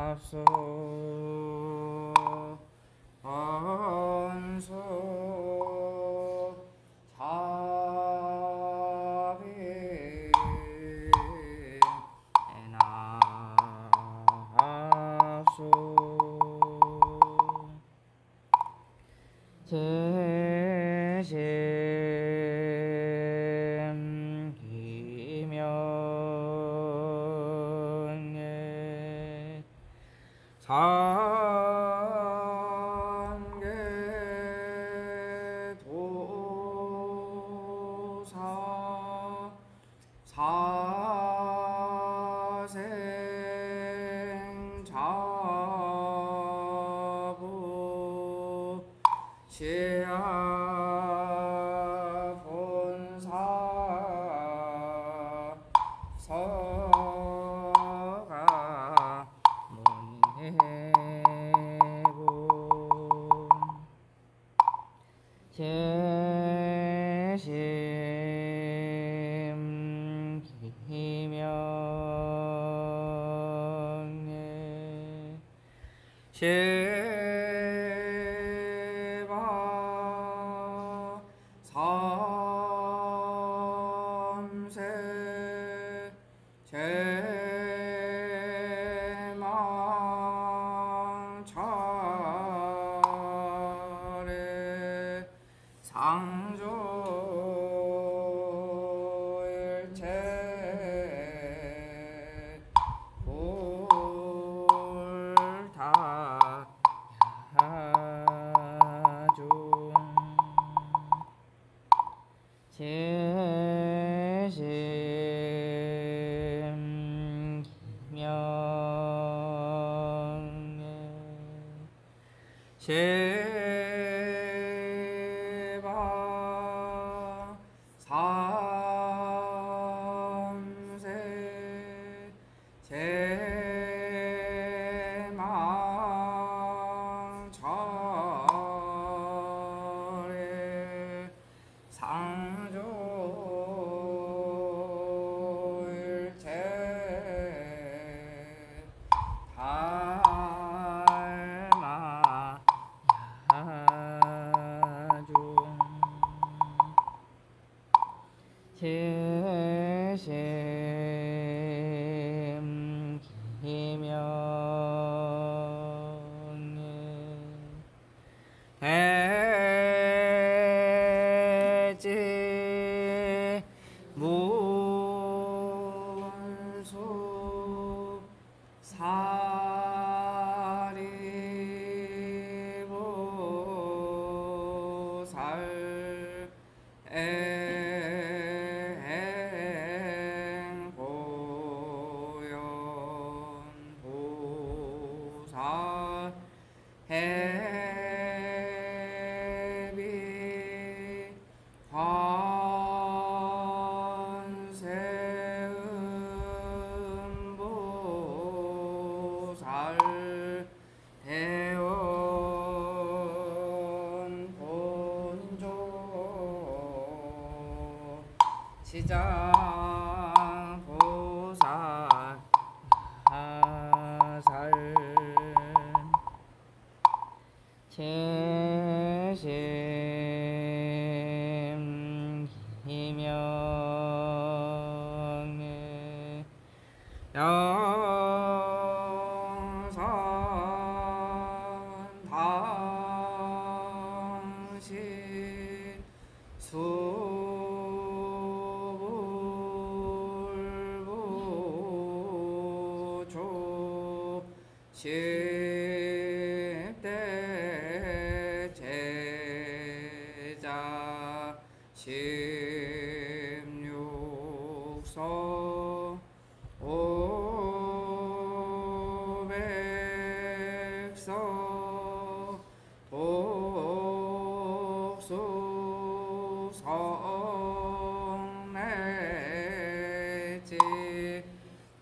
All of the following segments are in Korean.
합수 원수 사비 합수 제심 기명예 상계 도사 사생 자부 지하 본사 서가 문해고 제심 기명예 제바 삼세 제망차례 상조일체 홀다중 제심 기명예 제바 삼세 제망차례 상조일체 달마야중 제심 기명예 대지 문수 사리보살 행보연보살 해비 관세음보살 대원 본조 시장보살 하살 제심 기명예 영산 당시 수불부조 십대 제자 십육서 오백서 독수 성내지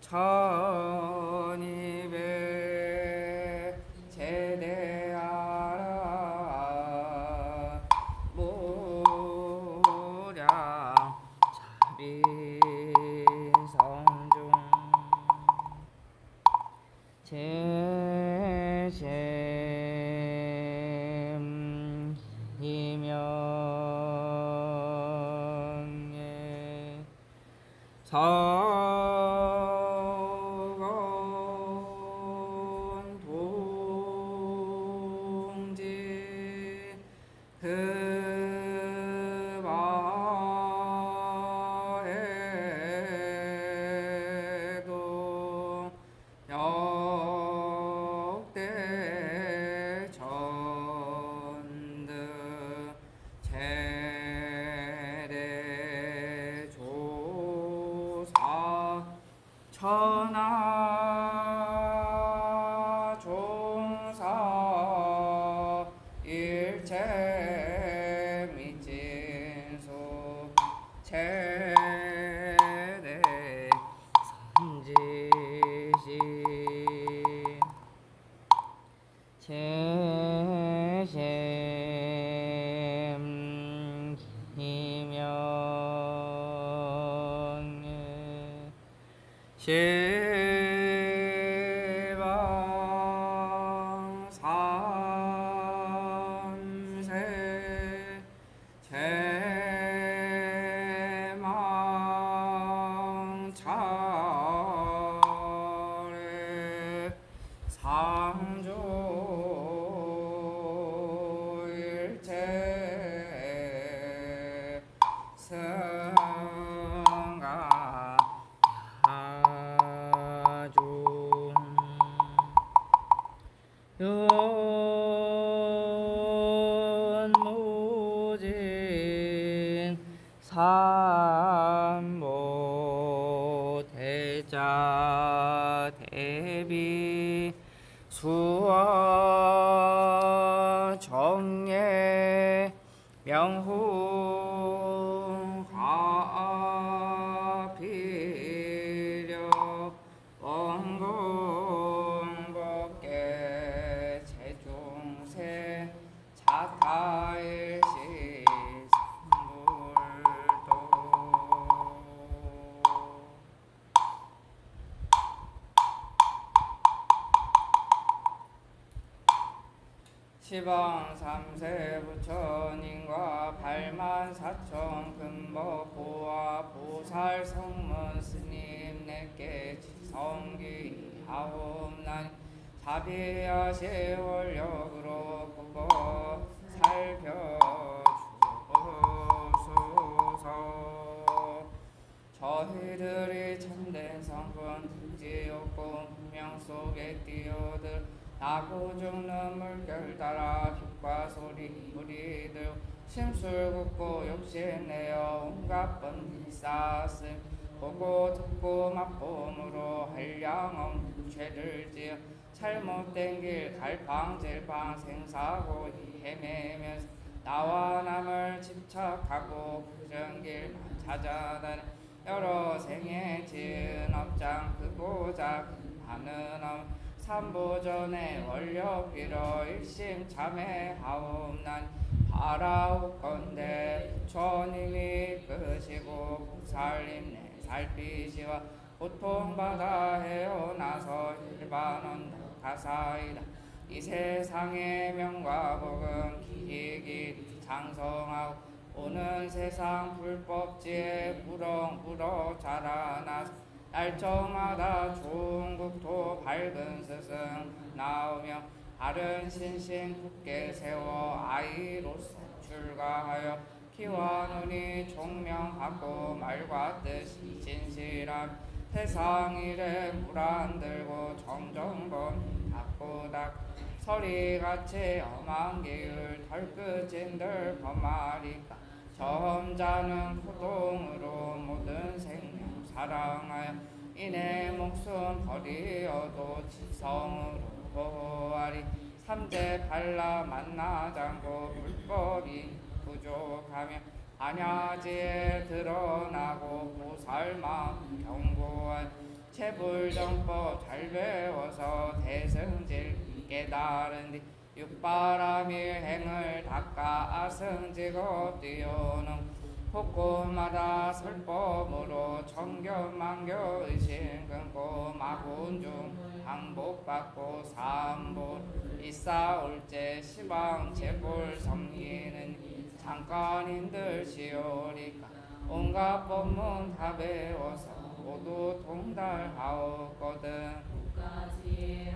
천이백 제셈 이명예 서건 동지 그바에도 역대 전득 제대 조사 천하 종사 일체 미진수 제대 삼지시 제셈 기명예 시방 삼세 제망 차례 상조 일체 승가 하중 윤무진 삼보 대자 대비 수어 정예 명후 화비려 원공법계 제중세 자타일시 삼불도 시방 삼세 부처님과 팔만 사천 금법 보아 보살 성문 스님 내게 지성기 하옵나니 자비하시 원력으로 보고 살펴주옵소서. 저희들이 참된 성분 등지없고 분명 속에 뛰어들 나고 죽는 물결 따라 빛과 소리 우리들 심술 굽고 욕심내어 온갖 번기 쌓았음 보고 듣고 맛봄으로 한량없는 죄를 지어 잘못된 길 갈팡질팡 생사고 헤매면서 나와 남을 집착하고 그런 길만 찾아다니 여러 생에 지은 업장 크고자 하는 업 삼보전에 원력 빌어 일심 참회하옵나니 바라옵건대 부처님이 끄시고 보살님 내 살피시와 고통받아 헤어나서 일반원 가사이다. 이 세상의 명과 복은 기기 장성하고 오는 세상 불법지에 무럭무럭 자라나서 날짜마다 좋은 국토 밝은 스승 나오며 바른 신신 굳게 세워 아이로서 출가하여 키와 눈이 총명하고 말과 뜻이 진실함 세상 일에 물 안 들고 정정범 닦고닥 서리같이 험한 기울 덜끝진들 범하리까 점자는 고통으로 모든 생명 사랑하여 이내 목숨 버리어도 지성으로 보아리 삼재 발라 만나장고 불법이 부족하며 안야지에 드러나고 보살마음 경고한 체불정법 잘 배워서 대승질 깨달은 뒤 육바람이 행을 닦아 아승직업 뛰어는 폭고마다 설법으로 청견만교 의심 끊고 마군중 항복 복 받고 삼보 이사올제 시방 재불 섬기는 잠깐인들 시오리까 온갖 법문 다 배워서 모두 통달하옵거든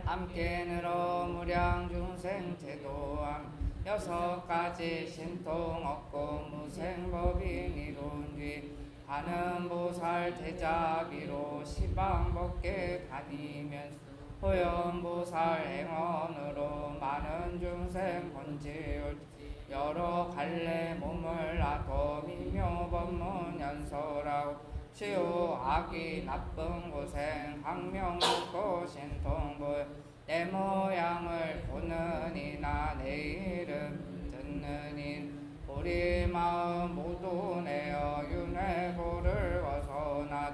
함께 늘어 무량 중생 제도함 6가지 신통 얻고 무생법인 이룬 뒤 가는 보살 대자비로 시방 법계 다니면서 호연보살 행원으로 많은 중생 번지올 여러 갈래 몸을 놔둬 미묘법문 연설하고 치유 악이 나쁜 고생 학명 묻고 신통보여 내 모양을 보는 이나 내 이름 듣는 인 우리 마음 모두 내어 윤회고를 어서나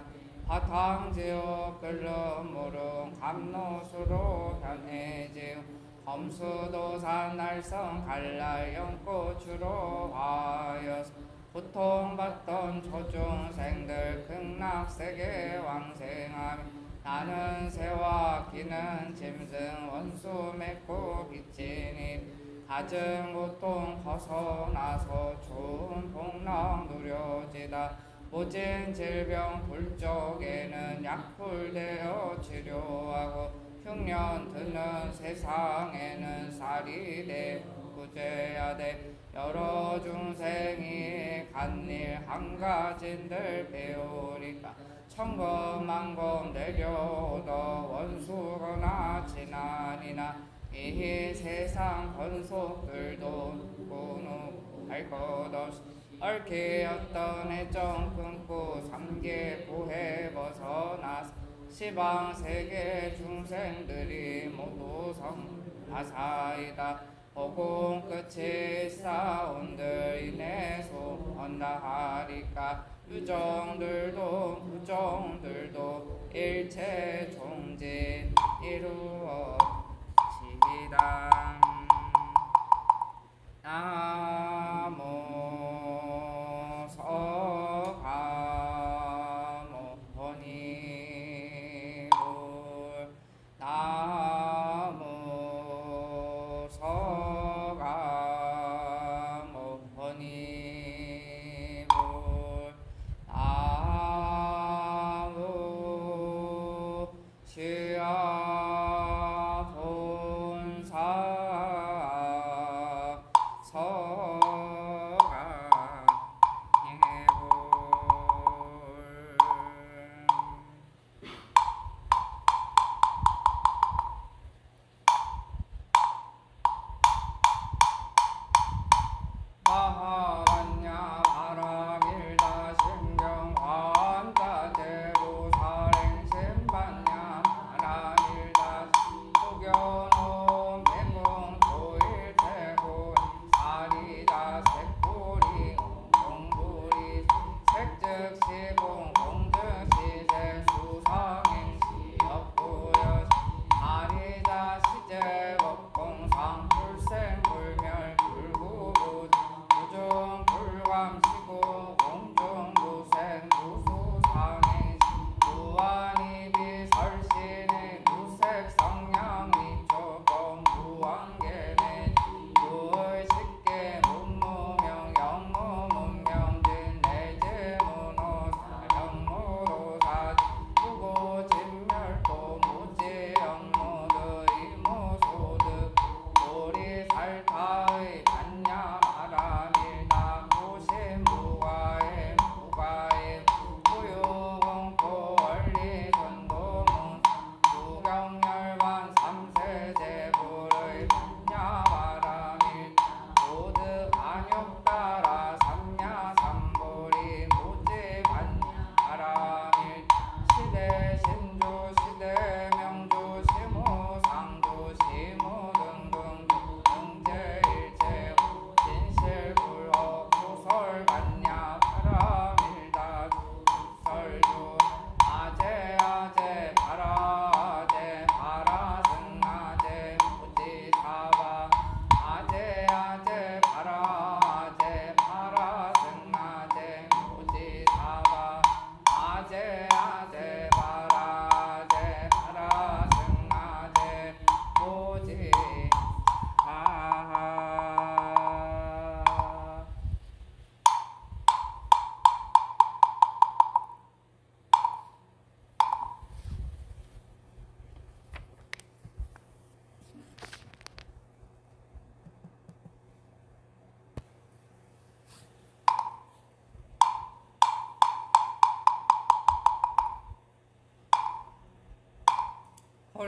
화탕지옥 끌름무릉 감노수로 현해지우 검수도산 날성 갈날 연꽃주로 하여서 고통받던 초중생들 극락세계 왕생하며 나는 새와 기는 짐승 원수 맺고 비치니 가증 고통 벗어나서 좋은 복락 누려지다 모진 질병 불쪽에는 약불되어 치료하고 흉년 드는 세상에는 살이 돼 구제야 돼 여러 중생이 간일 한가진들 배우리까 천검만검 내려오더 원수거나 지난이나 이 세상 번속들도 누구 할 것 없이 얽히었던 애정 끊고 삼계 보혜 벗어나서 시방 세계 중생들이 모두 성하사이다 호공 끝이 싸운들 인해서 언다하리까 유정들도 부정들도 일체 종지 이루어지리다 나모 서가모 허니불 나모 서가모 허니불 나무 시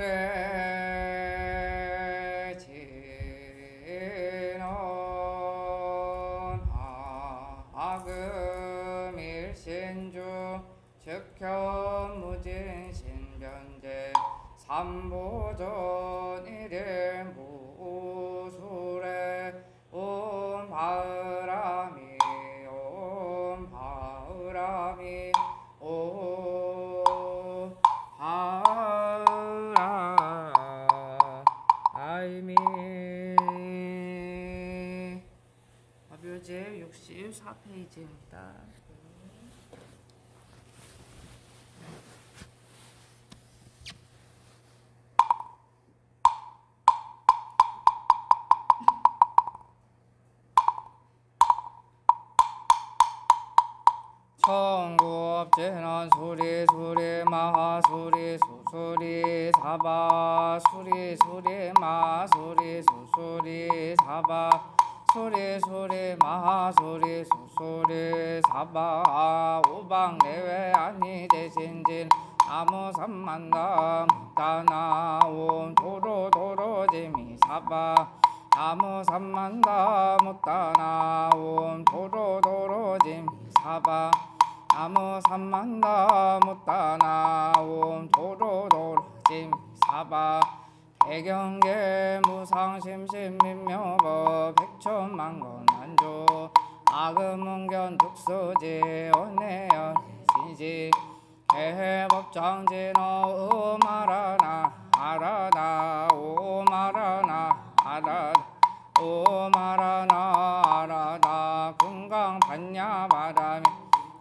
수레 진원 하금 일신주 즉현무진 신변제 삼보전 일일 무수레 옴 바으라미 옴 바으라미 옴 바으라미 묘제 64페이지입니다. 청구업제는 수리 수리 마수리 수수리 사바 수리 수리 마수리 수수리 사바 수리 수리 마수리 수수리 사바 우방 내외 아니 대신진 아무 삼만담 다나온 도로 도로지미 사바 아무 삼만담 못다나온 도로 도로지미 사바 아무 삼만다 못다 나온 도로도로짐 사바 대경계 무상심심민묘법 백천만건 안조 아금문견 독수지 언내연 신시 개법장진어 음아라나 아라나 오마라나 아라나 오마라나 아라나 금강반야 바람이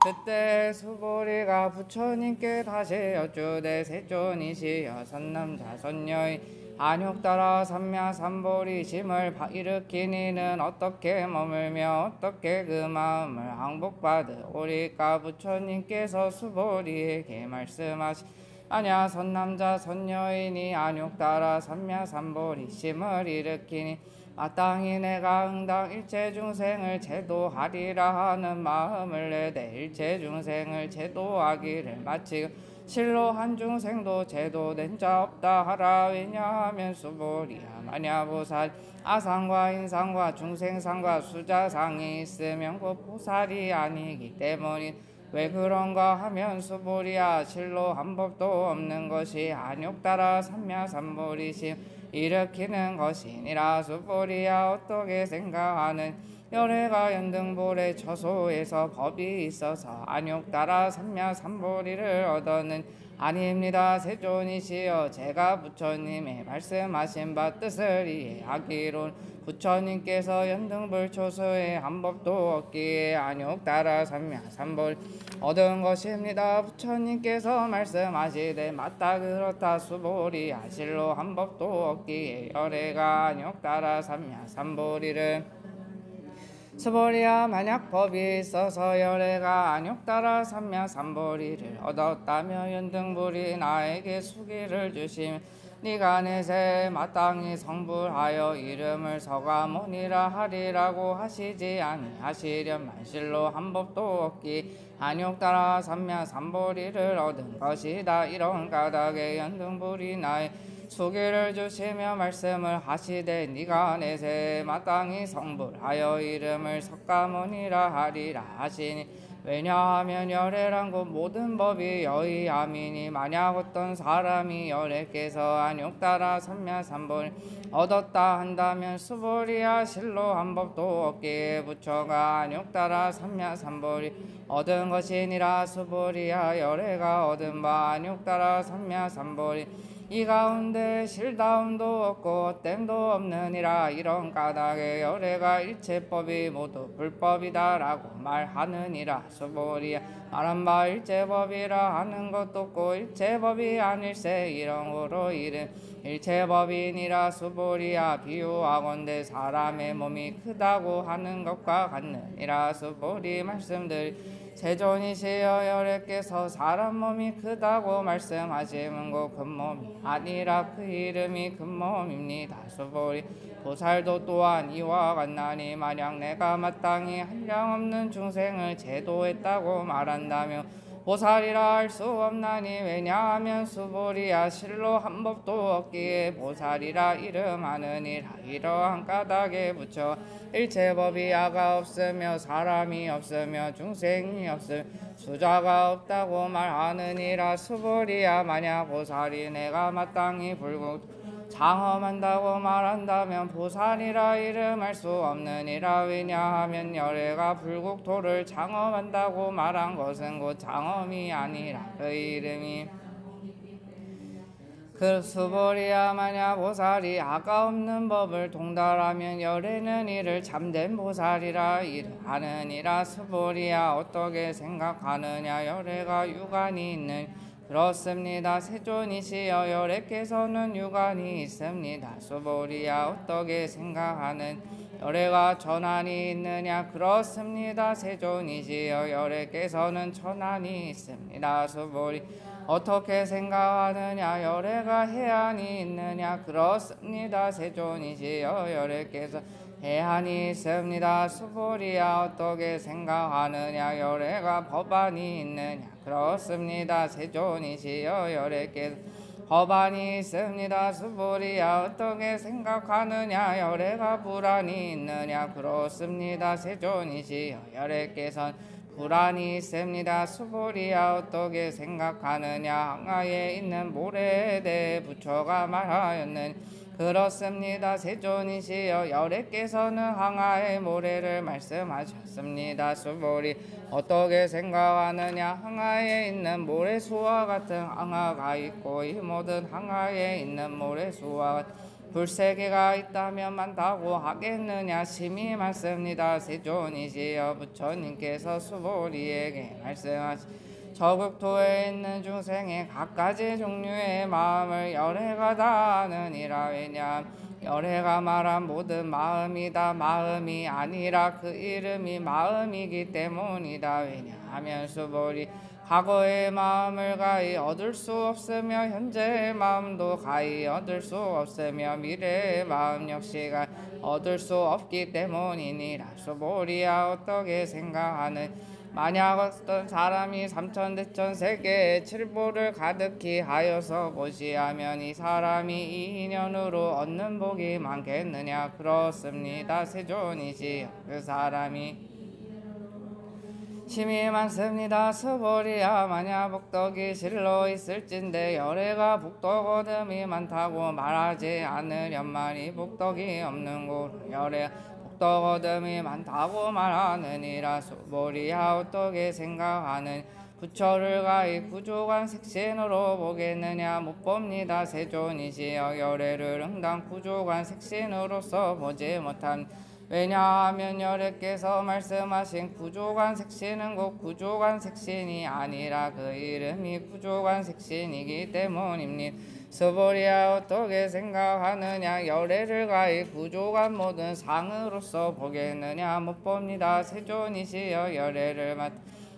그때 수보리가 부처님께 다시 여쭈되 세존이시여 선남자 선녀의 안욕따라 삼야 삼보리 심을 일으키니는 어떻게 머물며 어떻게 그 마음을 항복받으오리까. 부처님께서 수보리에게 말씀하시 아냐 선남자 선녀이니 안욕따라 삼야 삼보리 심을 일으키니 마땅히 내가 응당 일체 중생을 제도하리라 하는 마음을 내되 일체 중생을 제도하기를 마치고 실로 한 중생도 제도된 자 없다 하라. 왜냐하면 수보리야 마냐보살 아상과 인상과 중생상과 수자상이 있으면 곧 보살이 아니기 때문인. 왜 그런가 하면 수보리야 실로 한 법도 없는 것이 안욕따라 삼야 삼보리심 일으키는 것이니라. 수보리야 어떻게 생각하는 열애가 연등볼의 처소에서 법이 있어서 안욕따라 삼야 삼보리를 얻어는 아닙니다. 세존이시여 제가 부처님의 말씀하신 바 뜻을 이해하기론 부처님께서 연등불 초소에 한 법도 없기에 안욕따라 삼야 삼보리 얻은 것입니다. 부처님께서 말씀하시되 맞다 그렇다 수보리야 실로 한 법도 없기에 열애가 안욕따라 삼야 삼보리를 수보리야 만약 법이 있어서 열애가 안욕따라 삼야 삼보리를 얻었다며 연등불이 나에게 수기를 주시면 네가 내세 마땅히 성불하여 이름을 서가모니라 하리라고 하시지 아니하시련만 실로 한 법도 없기 안욕따라 삼야 삼보리를 얻은 것이다. 이런 까닭에 연등불이 나의 수기를 주시며 말씀을 하시되 네가 내세 마땅히 성불하여 이름을 석가모니라 하리라 하시니 왜냐하면 열애란 곧 모든 법이 여의함이니 만약 어떤 사람이 열애께서 안욕따라 삼야 삼보리 얻었다 한다면 수보리야 실로 한 법도 없기에 부처가 안욕따라 삼야 삼보리 얻은 것이니라. 수보리야 열애가 얻은 바 안욕따라 삼야 삼보리 이 가운데 실다움도 없고 땜도 없느니라. 이런 까닭에 열애가 일체법이 모두 불법이다라고 말하느니라. 수보리야 말한 바 일체법이라 하는 것도 없고 일체법이 아닐세 이런으로 이름 일체법이니라. 수보리야 비유하건대 사람의 몸이 크다고 하는 것과 같느니라. 수보리 말씀들 세존이시여 열애께서 사람 몸이 크다고 말씀하시는 것 큰 몸이 아니라 그 이름이 큰 몸입니다. 수보리 보살도 또한 이와 같나니 만약 내가 마땅히 한량없는 중생을 제도했다고 말한다면 보살이라 할 수 없나니 왜냐하면 수보리야 실로 한 법도 없기에 보살이라 이름하느니라. 이러한 까닭에 붙여 일체법이 아가 없으며 사람이 없으며 중생이 없으며 수자가 없다고 말하느니라. 수보리야 만약 보살이 내가 마땅히 불국 장엄한다고 말한다면 보살이라 이름할 수 없느니라. 왜냐하면 열애가 불국토를 장엄한다고 말한 것은 곧 장엄이 아니라 그 이름이 그 수보리야 만약 보살이 아가 없는 법을 통달하면 열애는 이를 참된 보살이라 하느니라. 수보리야 어떻게 생각하느냐. 열애가 유관이 있는 그렇습니다. 세존이시여 열애께서는 유관이 있습니다. 수보리야 어떻게 생각하는 열애가 천안이 있느냐. 그렇습니다. 세존이시여 열애께서는 천안이 있습니다. 수보리 어떻게 생각하느냐. 열애가 해안이 있느냐. 그렇습니다. 세존이시여 열애께서 해안이 있습니다. 수보리야 어떻게 생각하느냐. 열애가 법안이 있느냐. 그렇습니다. 세존이시여 열애께서 법안이 있습니다. 수보리야 어떻게 생각하느냐. 열애가 불안이 있느냐. 그렇습니다. 세존이시여 열애께서 불안이 있습니다. 수보리야 어떻게 생각하느냐. 항아에 있는 모래에 대해 부처가 말하였느니 그렇습니다. 세존이시여 열애께서는 항아의 모래를 말씀하셨습니다. 수보리 어떻게 생각하느냐. 항아에 있는 모래수와 같은 항아가 있고 이 모든 항아에 있는 모래수와 불세계가 있다면 많다고 하겠느냐. 심히 많습니다. 세존이시여 부처님께서 수보리에게 말씀하시 저국토에 있는 중생의 각가지 종류의 마음을 열애가 다 아느니라. 왜냐 열애가 말한 모든 마음이 다 마음이 아니라 그 이름이 마음이기 때문이다. 왜냐하면 수보리 과거의 마음을 가히 얻을 수 없으며 현재의 마음도 가히 얻을 수 없으며 미래의 마음 역시 가히 얻을 수 없기 때문이니라. 수보리야 어떻게 생각하는 만약 어떤 사람이 삼천대천 세계에 칠보를 가득히 하여서 보시하면 이 사람이 이 인연으로 얻는 복이 많겠느냐. 그렇습니다. 세존이시여 그 사람이 심히 많습니다. 수보리야 만약 복덕이 실로 있을진데 열애가 복덕 얻음이 많다고 말하지 않으련만이 복덕이 없는 곳 열애 복덕 얻음이 많다고 말하느니라. 수보리야 어떻게 생각하는 부처를 가히 구조관 색신으로 보겠느냐. 못 봅니다. 세존이시여 열애를 응당 구조관 색신으로서 보지 못함. 왜냐하면 열애께서 말씀하신 구조관 색신은 곧 구조관 색신이 아니라 그 이름이 구조관 색신이기 때문입니다. 수보리야 어떻게 생각하느냐. 열애를 가히 구조관 모든 상으로서 보겠느냐. 못 봅니다. 세존이시여 열애를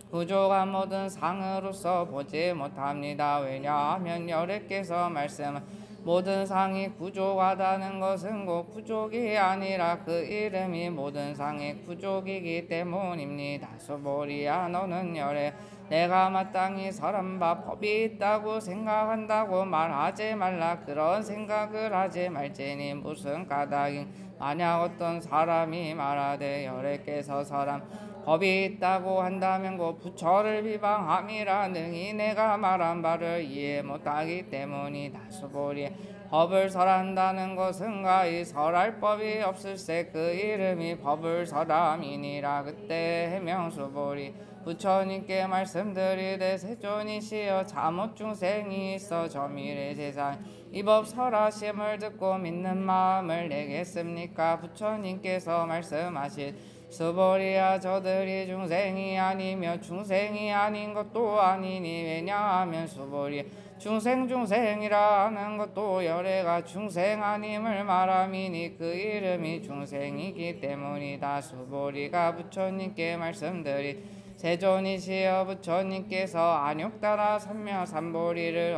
구조관 모든 상으로서 보지 못합니다. 왜냐하면 열애께서 말씀하신 모든 상이 구족하다는 것은 곧 구족이 아니라 그 이름이 모든 상의 구족이기 때문입니다. 수보리야 너는 열애 내가 마땅히 설한 바 법이 있다고 생각한다고 말하지 말라. 그런 생각을 하지 말지니 무슨 까닭인 만약 어떤 사람이 말하되 열애께서 설한 법이 있다고 한다면 곧 부처를 비방함이라. 능히 내가 말한 바를 이해 못하기 때문이다. 수보리 법을 설한다는 것은 가히 설할 법이 없을세 그 이름이 법을 설함이니라. 그때 해명수보리 부처님께 말씀드리되 세존이시여 잠옷 중생이 있어 저미래 세상 이 법 설하심을 듣고 믿는 마음을 내겠습니까? 부처님께서 말씀하신 수보리야 저들이 중생이 아니며 중생이 아닌 것도 아니니. 왜냐하면 수보리 중생이라 하는 것도 열애가 중생 아님을 말함이니 그 이름이 중생이기 때문이다. 수보리가 부처님께 말씀드리 세존이시여 부처님께서 안욕따라 삼보리를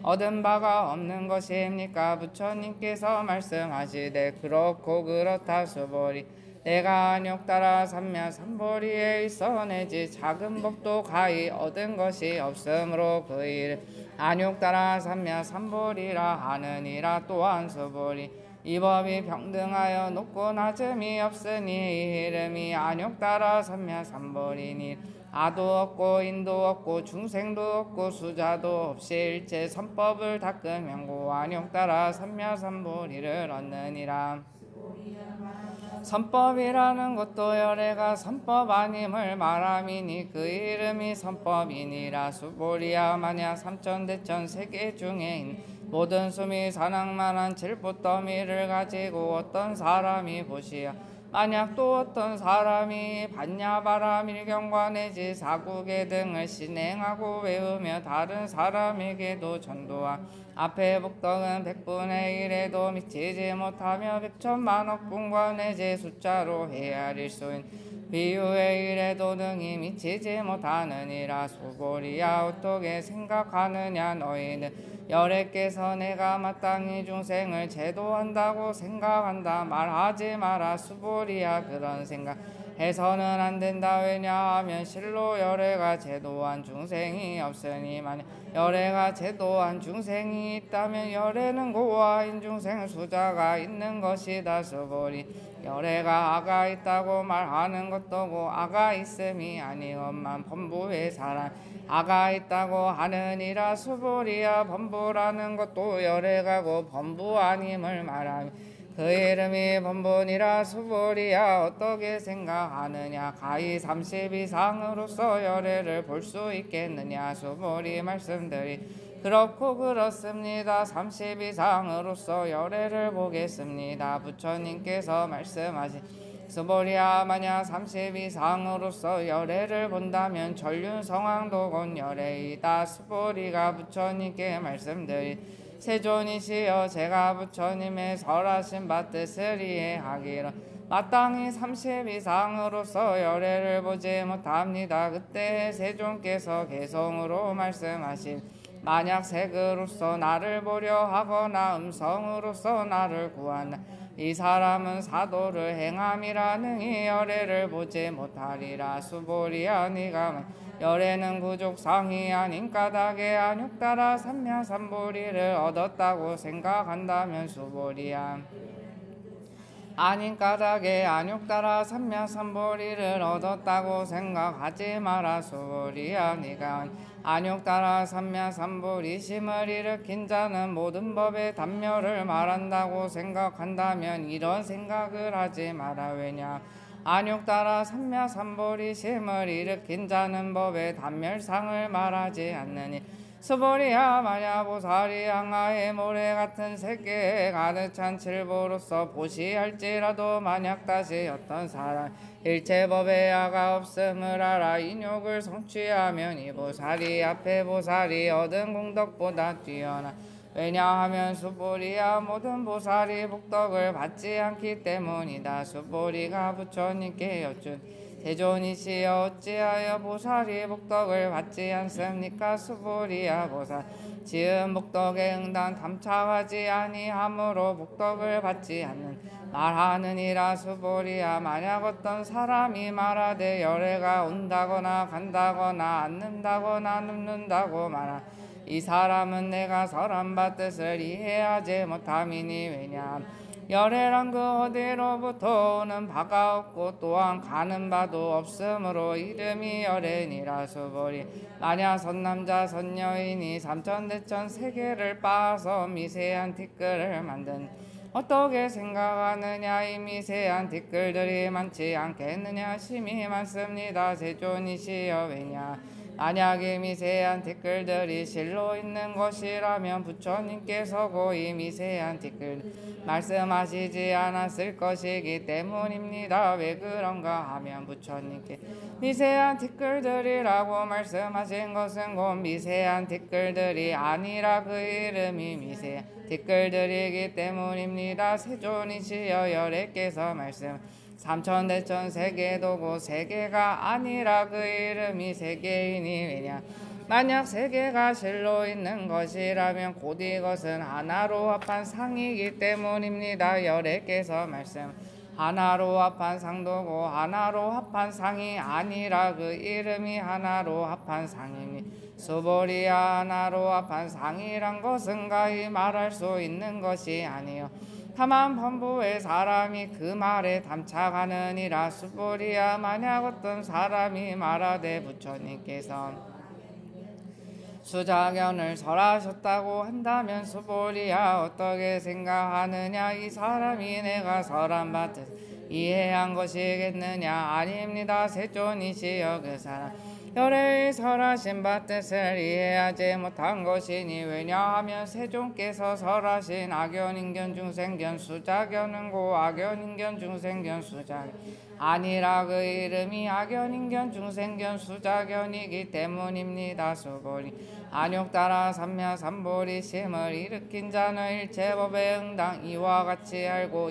얻은 바가 없는 것입니까? 부처님께서 말씀하시되 그렇고 그렇다. 수보리 내가 안욕 따라 삼면 삼보리에 있어내지 작은 법도 가히 얻은 것이 없으므로 그 일 안욕 따라 삼면 삼보리라 하느니라. 또한 수보리 이 법이 평등하여 높고 낮음이 없으니 이 이름이 안욕 따라 삼면 삼보리니. 아도 없고 인도 없고 중생도 없고 수자도 없이 일체 선법을 닦으면 고 안욕 따라 삼면 삼보리를 얻느니라. 선법이라는 것도 열애가 선법 아님을 말함이니 그 이름이 선법이니라. 수보리야 만약 삼천대천 세계 중에 모든 숨이 사랑만한 질보더미를 가지고 어떤 사람이 보시어 만약 또 어떤 사람이 반야바람 일경과 내지 사국의 등을 신행하고 외우며 다른 사람에게도 전도하 앞에 복덕은 100분의 1에도 미치지 못하며 100천만억 분과 내지 숫자로 헤아릴 수인 비유의 일에도 능히 미치지 못하느니라. 수보리야 어떻게 생각하느냐. 너희는 열애께서 내가 마땅히 중생을 제도한다고 생각한다 말하지 마라. 수보리야 그런 생각 해서는 안 된다. 왜냐하면 실로 열애가 제도한 중생이 없으니 만약 열애가 제도한 중생이 있다면 열애는 고아인 중생 수자가 있는 것이다. 수보리 열애가 아가 있다고 말하는 것도고 아가 있음이 아니건만 범부의 사람 아가 있다고 하느니라. 수보리야 범부라는 것도 열애가고 범부 아님을 말하며 그 이름이 범부니라. 수보리야 어떻게 생각하느냐. 가히 30 이상으로서 열애를 볼 수 있겠느냐. 수보리 말씀드리 그렇고 그렇습니다. 30 이상으로서 열애를 보겠습니다. 부처님께서 말씀하신 수보리야 만약 30 이상으로서 열애를 본다면 전륜성황도 곧 열애이다. 수보리가 부처님께 말씀드린 세존이시여 제가 부처님의 설하신 바 뜻을 이해하기로 마땅히 30 이상으로서 열애를 보지 못합니다. 그때 세존께서 개성으로 말씀하신 만약 색으로서 나를 보려 하거나 음성으로서 나를 구한다. 이 사람은 사도를 행함이라 능히 열애를 보지 못하리라. 수보리야 네가 열애는 구족상이 아닌 까닭에 안욕 따라 삼야삼보리를 얻었다고 생각한다면 수보리야 아닌 까닭에 안욕 따라 삼야삼보리를 얻었다고 생각하지 마라. 수보리야 네가 안욕 따라 삼야삼보리심을 일으킨 자는 모든 법의 단멸을 말한다고 생각한다면 이런 생각을 하지 마라. 왜냐 안욕 따라 삼야삼보리심을 일으킨 자는 법의 단멸상을 말하지 않느니. 수보리야 만약 보살이 양하의 모래 같은 세계에 가득 찬 칠보로서 보시할지라도 만약 다시 어떤 사람 일체법에 아가 없음을 알아 인욕을 성취하면 이 보살이 앞에 보살이 얻은 공덕보다 뛰어나. 왜냐하면 수보리야 모든 보살이 복덕을 받지 않기 때문이다. 수보리가 부처님께 여쭌 세존이시여 어찌하여 보살이 복덕을 받지 않습니까. 수보리야 보살 지은 복덕에 응당 탐착하지 아니하므로 복덕을 받지 않는 말하느니라. 수보리야 만약 어떤 사람이 말하되 열애가 온다거나 간다거나 앉는다거나 눕는다고 말하 이 사람은 내가 설한 바 뜻을 이해하지 못함이니. 왜냐 열애란 그 어디로부터 오는 바가 없고 또한 가는 바도 없으므로 이름이 열애니라. 수보리 만약 선남자 선여인이 삼천대천 세계를 빻아서 미세한 티끌을 만든 어떻게 생각하느냐. 이 미세한 티끌들이 많지 않겠느냐. 심히 많습니다. 세존이시여 왜냐 만약에 미세한 티끌들이 실로 있는 것이라면 부처님께서 고이 미세한 티끌 말씀하시지 않았을 것이기 때문입니다. 왜 그런가 하면 부처님께 미세한 티끌들이라고 말씀하신 것은 곧 미세한 티끌들이 아니라 그 이름이 미세한 티끌들이기 때문입니다. 세존이시여 열애께서 말씀 삼천대천 세계도고 세계가 아니라 그 이름이 세계이니. 왜냐 만약 세계가 실로 있는 것이라면 곧 이것은 하나로 합한 상이기 때문입니다. 열애께서 말씀 하나로 합한 상도고 하나로 합한 상이 아니라 그 이름이 하나로 합한 상이니 수보리야 하나로 합한 상이란 것은 가히 말할 수 있는 것이 아니요 다만 범부의 사람이 그 말에 담착하느니라. 수보리야 만약 어떤 사람이 말하되 부처님께서 수자견을 설하셨다고 한다면 수보리야 어떻게 생각하느냐. 이 사람이 내가 설한 바뜻 이해한 것이겠느냐. 아닙니다. 세존이시여 그 사람 열의 설하신 바뜻을 이해하지 못한 것이니 왜냐하면 세존께서 설하신 악연인견 중생견 수자견은 고 악연인견 중생견 수자견 아니라 그 이름이 악연인견 중생견 수자견이기 때문입니다. 수보리 안욕 따라 삼야삼보리 심을 일으킨 자는 일체법에 응당 이와 같이 알고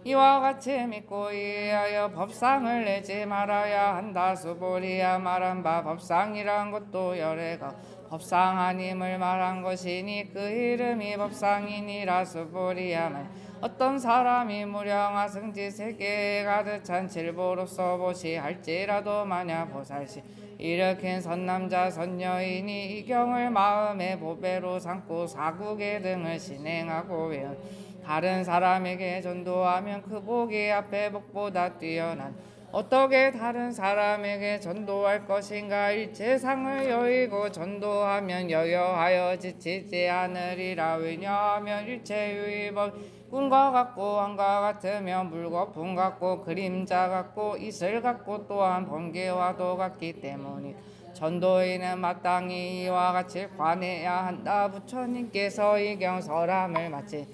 이와 같이 믿고 이해하여 법상을 내지 말아야 한다. 수보리야 말한 바 법상이란 것도 열애가 법상 아님을 말한 것이니 그 이름이 법상이니라. 수보리야 말 어떤 사람이 무량하 승지 세계에 가득 찬 칠보로서 보시할지라도 만약 보살시 일으킨 선남자 선여인이 이 경을 마음의 보배로 삼고 사국의 등을 신행하고 외운 다른 사람에게 전도하면 그 복이 앞에 복보다 뛰어난 어떻게 다른 사람에게 전도할 것인가. 일체상을 여의고 전도하면 여여하여 지치지 않으리라. 왜냐하면 일체유의법 꿈과 같고 왕과 같으며 물거품 같고 그림자 같고 이슬 같고 또한 번개와도 같기 때문이 전도인은 마땅히 이와 같이 관해야 한다. 부처님께서 이 경설함을 마치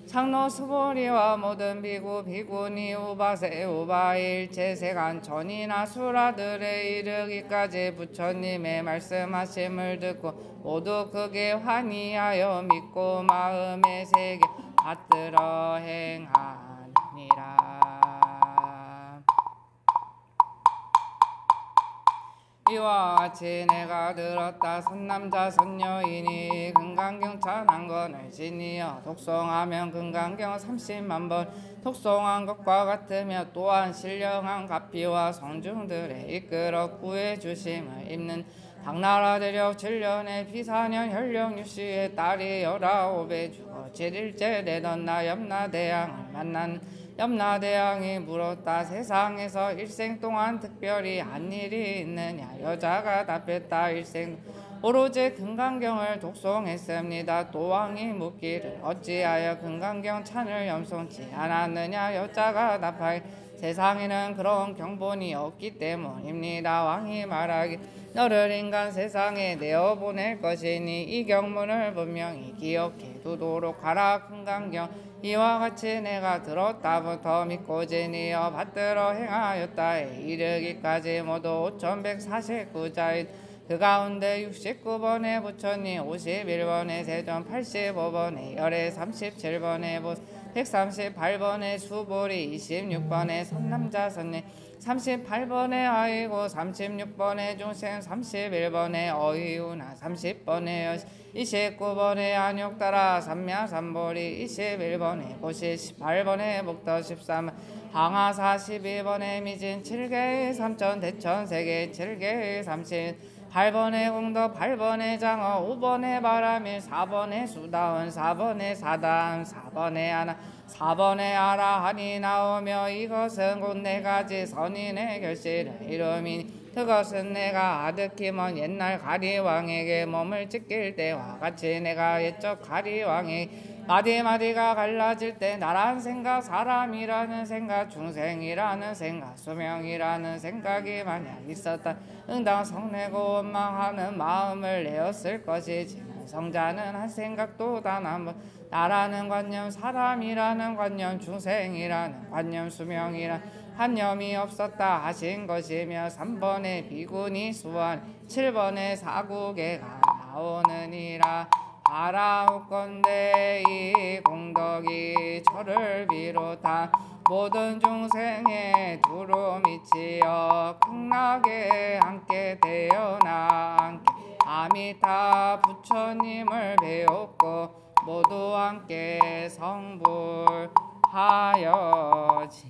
장로 수보리와 모든 비구 비구니 우바세 우바일 제세간 전이나 수라들에 이르기까지 부처님의 말씀하심을 듣고 모두 크게 환희하여 믿고 마음의 세계 받들어 행하니라. 이와 같이 내가 들었다. 선남자 선여인이 금강경 찬한 건을 지니어 독송하면 금강경 30만 번 독송한 것과 같으며 또한 신령한 가피와 성중들에 이끌어 구해주심을 입는 당나라 대력 7년에 비사년 현령 유씨의 딸이 19에 죽어 7일째 되던 나 염라대왕을 만난 염라대왕이 물었다. 세상에서 일생 동안 특별히 한 일이 있느냐. 여자가 답했다. 일생 오로지 금강경을 독송했습니다. 또 왕이 묻기를 어찌하여 금강경 찬을 염송치 않았느냐. 여자가 답하기 세상에는 그런 경본이 없기 때문입니다. 왕이 말하기 너를 인간 세상에 내어보낼 것이니 이 경문을 분명히 기억해 두도록 하라. 금강경 이와 같이 내가 들었다부터 믿고 지니어 받들어 행하였다에 이르기까지 모두 5149자인 그 가운데 69번의 부처님 51번의 세존 85번의 열애 37번의 보스 138번의 수보리 26번의 선남자 선녀 38번의 아이고 36번의 중생 31번의 어이우나 30번의 여시 29번의 안욕 따라 삼야삼보리 21번의 고시 18번의 목더 13번 항하 42번의 미진 7개의 삼천 대천 세계 7개의 38번의 공덕 8번의 장어 5번의 바람일 4번의 수다원 4번의 사담 4번의 하나 4번의 아라한이 나오며 이것은 곧 네가지 선인의 결실을 이루미니 그것은 내가 아득히 먼 옛날 가리왕에게 몸을 찢길 때와 같이 내가 옛적 가리왕이 마디마디가 갈라질 때 나란 생각 사람이라는 생각 중생이라는 생각 수명이라는 생각이 만약 있었다 응당 성내고 원망하는 마음을 내었을 것이지만 성자는 한 생각도 단 한 번 나라는 관념 사람이라는 관념 중생이라는 관념 수명이라는 한념이 없었다 하신 것이며 3번의 비군이 수원 7번의 사국에가 나오느니라. 바라옵건대 이 공덕이 저를 비롯한 모든 중생의 두루 미치어 극락에 함께 되어나 함께 아미타 부처님을 배웠고 모두 함께 성불하리라. 하여지이다.